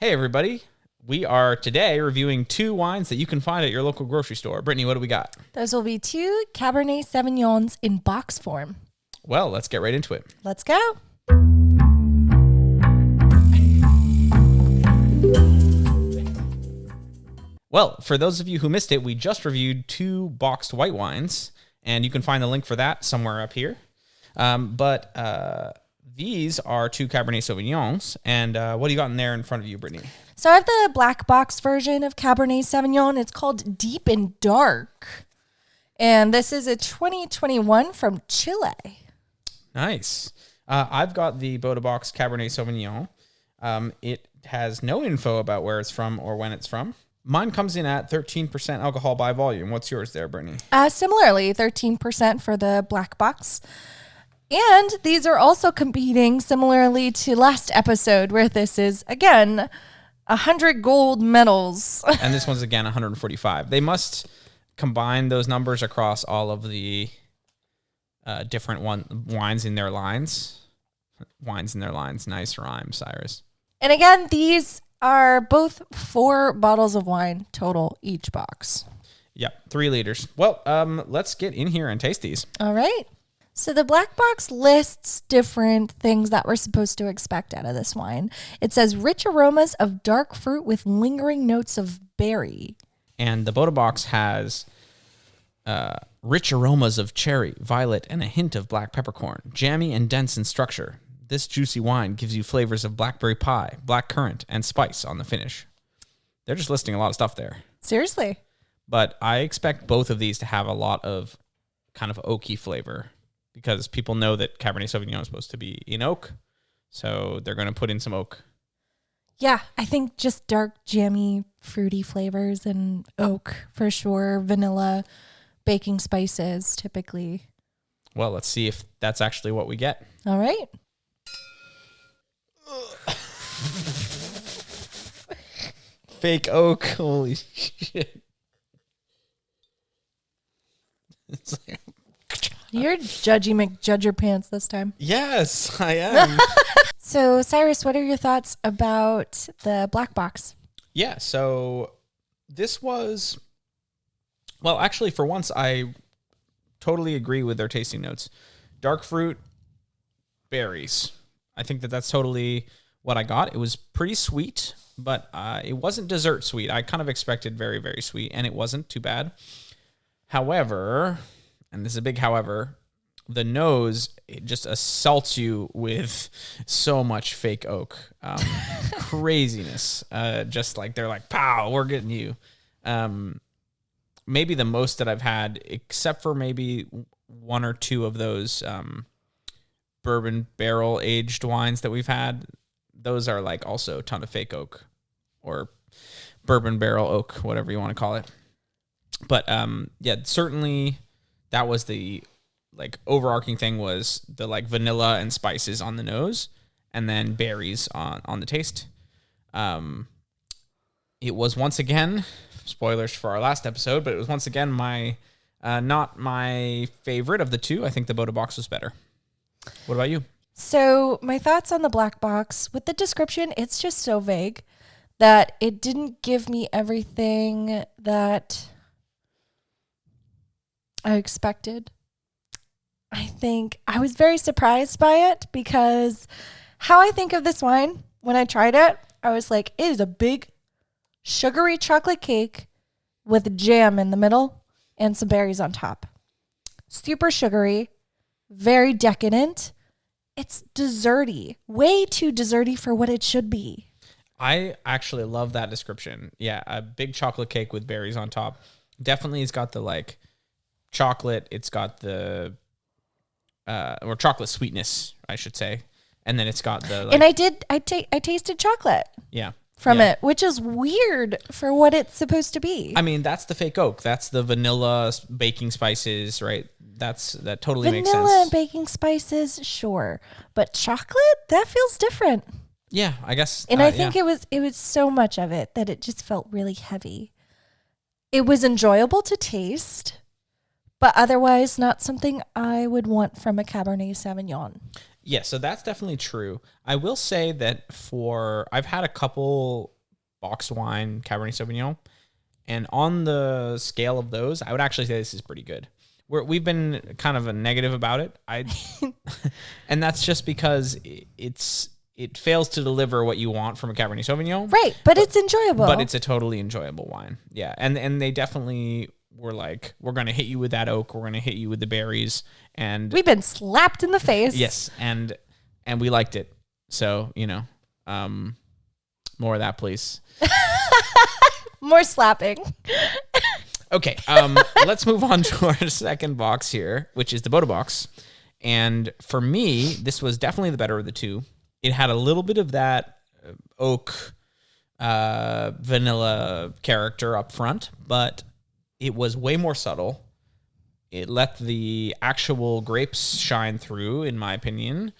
Hey, everybody. We are today reviewing 2 wines that you can find at your local grocery store. Brittany, what do we got? Those will be 2 Cabernet Sauvignons in box form. Well, let's get right into it. Let's go. Well, for those of you who missed it, we just reviewed 2 boxed white wines, and you can find the link for that somewhere up here. But these are 2 Cabernet Sauvignons, and what do you got in there in front of you, Brittany? So I have the black box version of Cabernet Sauvignon. It's called Deep and Dark. And this is a 2021 from Chile. Nice. I've got the Boda Box Cabernet Sauvignon. It has no info about where it's from or when it's from. Mine comes in at 13% alcohol by volume. What's yours there, Brittany? Similarly, 13% for the black box. And these are also competing similarly to last episode, where this is, again, 100 gold medals. And this one's, again, 145. They must combine those numbers across all of the different wines in their lines. Wines in their lines. Nice rhyme, Cyrus. And again, these are both 4 bottles of wine total each box. Yep, 3 liters. Well, let's get in here and taste these. All right. So the black box lists different things that we're supposed to expect out of this wine. It says rich aromas of dark fruit with lingering notes of berry. And the Boda Box has rich aromas of cherry, violet, and a hint of black peppercorn, jammy and dense in structure. This juicy wine gives you flavors of blackberry pie, black currant, and spice on the finish. They're just listing a lot of stuff there. Seriously. But I expect both of these to have a lot of kind of oaky flavor because people know that Cabernet Sauvignon is supposed to be in oak. So they're going to put in some oak. Yeah, I think just dark, jammy, fruity flavors and oak for sure. Vanilla, baking spices typically. Well, let's see if that's actually what we get. All right. Fake oak. Holy shit. It's like, You're judgy McJudger pants this time. yes, I am. So, Cyrus, what are your thoughts about the black box? Yeah, so this was... Well, actually, for once, I totally agree with their tasting notes. Dark fruit, berries. I think that's totally what I got. It was pretty sweet, but it wasn't dessert sweet. I kind of expected very, very sweet, and it wasn't too bad. However, and this is a big however, the nose, it just assaults you with so much fake oak. Craziness. Just like they're like, pow, we're getting you. Maybe the most that I've had, except for maybe 1 or 2 of those bourbon barrel aged wines that we've had. Those are like also a ton of fake oak or bourbon barrel oak, whatever you want to call it. But yeah, certainly that was the like overarching thing was the like vanilla and spices on the nose and then berries on the taste. It was once again, spoilers for our last episode, but it was once again my not my favorite of the 2. I think the Boda Box was better. What about you? So my thoughts on the black box, with the description, it's just so vague that it didn't give me everything that I expected. I think I was very surprised by it because how I think of this wine, when I tried it, I was like, it is a big sugary chocolate cake with jam in the middle and some berries on top. Super sugary, very decadent. It's desserty, way too desserty for what it should be. I actually love that description. Yeah, a big chocolate cake with berries on top. Definitely it's got the like chocolate, it's got the or chocolate sweetness, I should say. And then it's got the like, and I tasted chocolate. Yeah. From it, which is weird for what it's supposed to be. I mean, that's the fake oak. That's the vanilla baking spices, right? That totally makes sense. Vanilla and baking spices, sure, but chocolate, that feels different. Yeah, I guess. And I think it was so much of it that it just felt really heavy. It was enjoyable to taste, but otherwise not something I would want from a Cabernet Sauvignon. Yeah, so that's definitely true. I will say that I've had a couple boxed wine Cabernet Sauvignon, and on the scale of those, I would actually say this is pretty good. We've been kind of a negative about it. And that's just because it fails to deliver what you want from a Cabernet Sauvignon. Right, but it's enjoyable. But it's a totally enjoyable wine. Yeah, and they definitely were like, we're going to hit you with that oak, we're going to hit you with the berries, and we've been slapped in the face. Yes, and we liked it. So, more of that, please. More slapping. Okay, let's move on to our second box here, which is the Boda box. And for me, this was definitely the better of the two. It had a little bit of that oak, vanilla character up front, but it was way more subtle. It let the actual grapes shine through, in my opinion.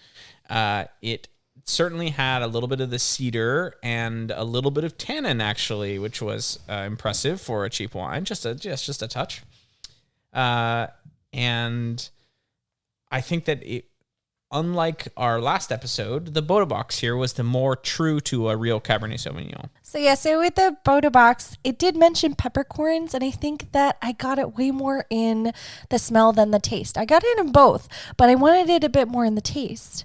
It certainly had a little bit of the cedar and a little bit of tannin, actually, which was impressive for a cheap wine. Just a touch. And I think that unlike our last episode, the Boda box here was the more true to a real Cabernet Sauvignon. So with the Boda box, it did mention peppercorns, and I think that I got it way more in the smell than the taste. I got it in both, but I wanted it a bit more in the taste.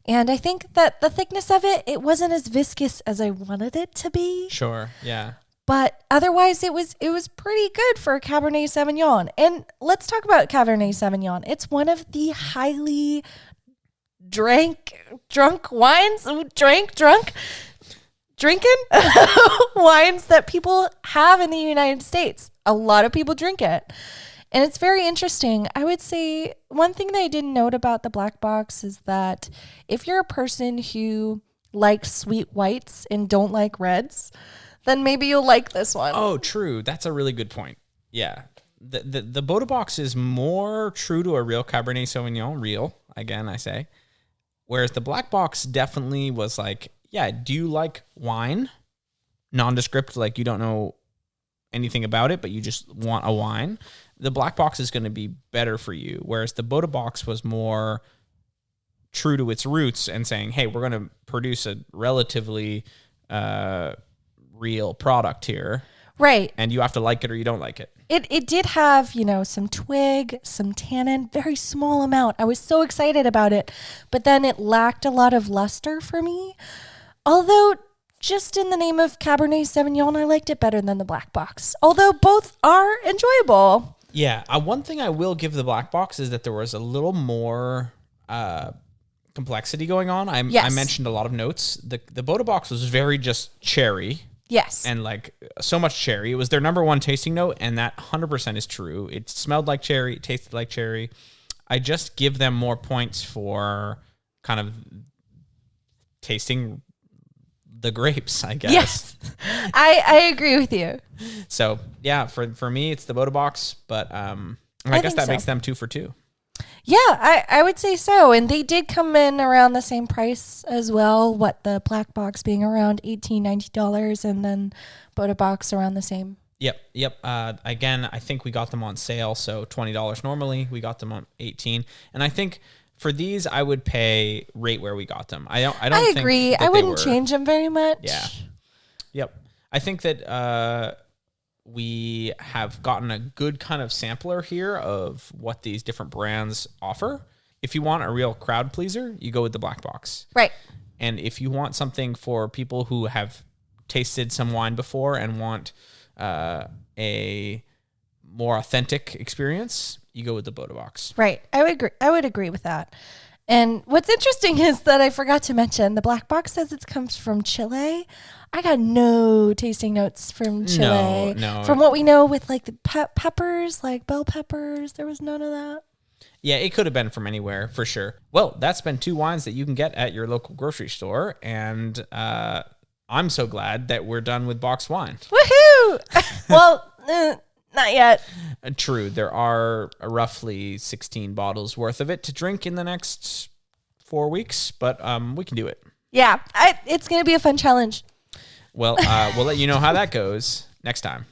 And I think that the thickness of it wasn't as viscous as I wanted it to be. Sure, yeah. But otherwise, it was pretty good for a Cabernet Sauvignon. And let's talk about Cabernet Sauvignon. It's one of the highly drunk wines, drinking wines that people have in the United States. A lot of people drink it. And it's very interesting. I would say one thing that I didn't note about the black box is that if you're a person who likes sweet whites and don't like reds, then maybe you'll like this one. Oh, true. That's a really good point. Yeah. The Boda box is more true to a real Cabernet Sauvignon, real, again, I say. Whereas the black box definitely was like, yeah, do you like wine? Nondescript, like you don't know anything about it, but you just want a wine. The black box is going to be better for you. Whereas the Boda box was more true to its roots and saying, hey, we're going to produce a relatively real product here. Right. And you have to like it or you don't like it. It did have, some twig, some tannin, very small amount. I was so excited about it, but then it lacked a lot of luster for me. Although, just in the name of Cabernet Sauvignon, I liked it better than the black box. Although both are enjoyable. Yeah. One thing I will give the black box is that there was a little more complexity going on. I mentioned a lot of notes. The Boda box was very just cherry. Yes. And like so much cherry. It was their number one tasting note, and that 100% is true. It smelled like cherry. It tasted like cherry. I just give them more points for kind of tasting the grapes, I guess. Yes. I agree with you. So, yeah, for me, it's the Boda box, but I guess that makes them 2 for 2. Yeah, I would say so. And they did come in around the same price as well. What, the black box being around $18, $19, and then Boda box around the same. Yep. Again, I think we got them on sale, so $20 normally. We got them on $18, and I think for these I would pay right where we got them. I agree. I wouldn't change them very much. Yeah. Yep. I think that we have gotten a good kind of sampler here of what these different brands offer. If you want a real crowd pleaser, you go with the black box. Right. And if you want something for people who have tasted some wine before and want a more authentic experience, you go with the Boda box. Right. I would agree with that. And what's interesting is that I forgot to mention the black box says it comes from Chile. I got no tasting notes from Chile. No. From what we know with like the peppers, like bell peppers, there was none of that. Yeah, it could have been from anywhere for sure. Well, that's been 2 wines that you can get at your local grocery store. And I'm so glad that we're done with boxed wine. Woohoo! Well, not yet. True. There are roughly 16 bottles worth of it to drink in the next 4 weeks, but we can do it. Yeah, it's going to be a fun challenge. Well, we'll let you know how that goes next time.